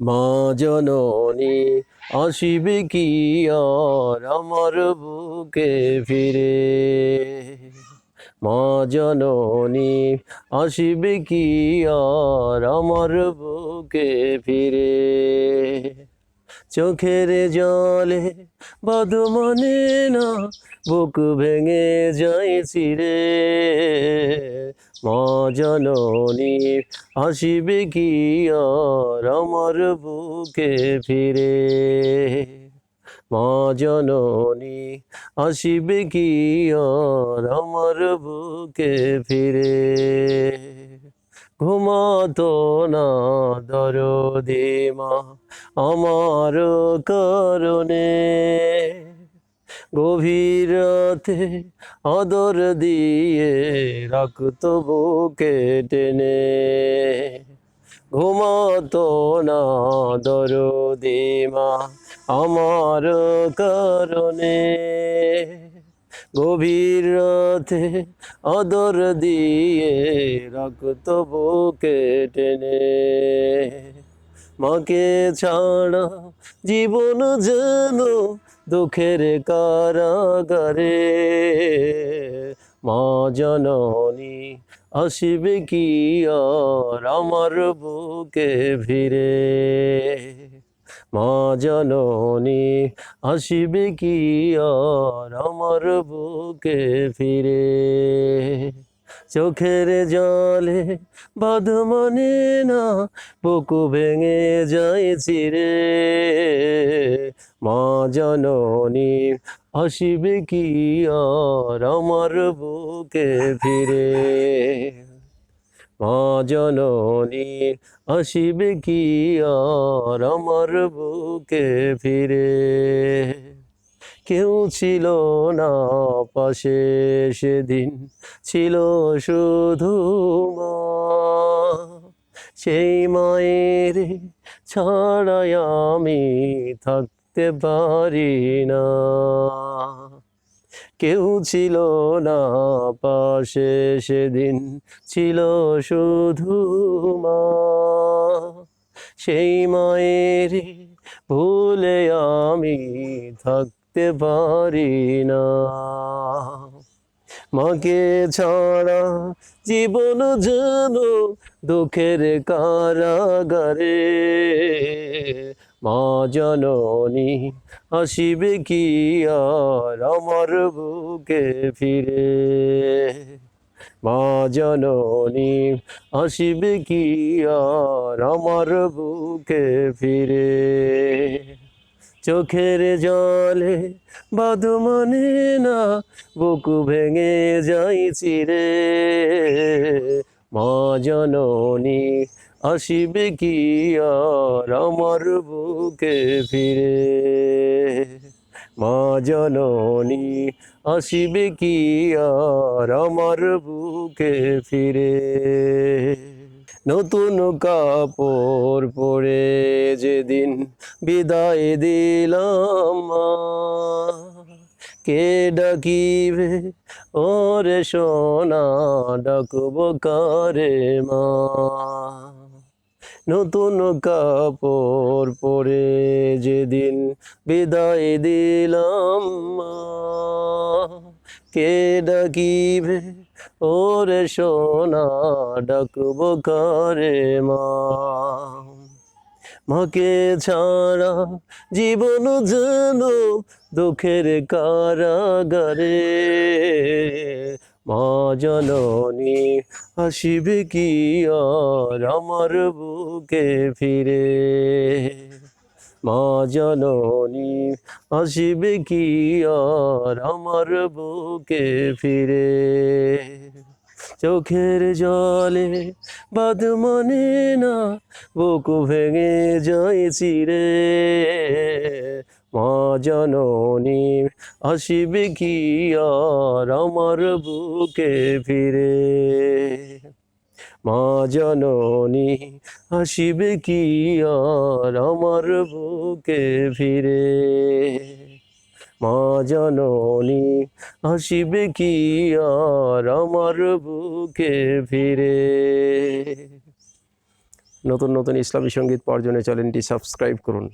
মা জননী আসিবে কি আর আমার বুকে ফিরে, মা জননী আসিবে কি আর আমার বুকে ফিরে। চোখের জলে বাঁধ মানে না, বুক ভেঙে যায় চিরে, মা জননী আসিবে কি আর আমার বুকে ফিরে, মা জননী আসিবে কি আর আমার বুকে ফিরে। ঘুমাতো না দরদে মা আমার কারণে, গভীর রাতে আদর দিয়ে রাখতো বুকে টেনে। ঘুমাতো না দরদে মা আমার কারণে, গভীর রাতে আদর দিয়ে রাখতো বুকে টেনে। মাকে ছাড়া জীবন যেন দুঃখের কারাগারে, মা জননী আসিবে কি আর আমার বুকে ফিরে, মা জননী আসিবে কি আর আমার বুকে ফিরে। চোখের জলে বাঁধ মানে না, বুকু ভেঙে যায় চিরে, মা জননী আসিবে কি আর আমার বুকে ফিরে, মা জননী আসিবে কি আর আমার বুকে ফিরে। কেউ ছিল না পাশে সেদিন, ছিল শুধু মা, সেই মায়ের ছাড়াই আমি থাকতে পারি না। কেউ ছিল না পাশে সেদিন, ছিল শুধু মা, সেই মায়ের ভুলে আমি থাকতে পারি না। মাকে ছাড়া জীবন যেন দুঃখের কারাগারে, মা জননী আসিবে কি আর আমার বুকে ফিরে, মা জননী আসিবে কি আর আমার বুকে ফিরে। চোখের জলে বাঁধ মানে না, বুকু ভেঙে যাই চিরে, মা জননী আসিবে কি আর আমার বুকে ফিরে, মা জননী আসিবে কি আর আমার বুকে ফিরে। নতুন কাপড় পরে যেদিন বিদায় দিলাম মা, কে ডাকিবে ওরে সোনা, ডাকবো কারে মা। নতুন কাপড় পরে যেদিন বিদায় দিলাম মা, কে ডাকিবে ওরে সোনা, ডাকবো কারে মা। মাকে ছাড়া জীবন যেন দুঃখের কারাগারে, মা জননী আসিবে কি আর আমার বুকে ফিরে, মা জননী আসিবে কি আর আমার বুকে ফিরে। চোখের জলে বাঁধ মানে না, বুকু ভেঙে যায় চিরে, মা জননী আসিবে কি আর আমার বুকে ফিরে, মা জননী আসিবে কি আর আমার বুকে ফিরে, মা জননী আসিবে কি আর আমার বুকে ফিরে। নতুন নতুন ইসলামী সঙ্গীত পাওয়ার জন্য চ্যানেলটি সাবস্ক্রাইব করুন।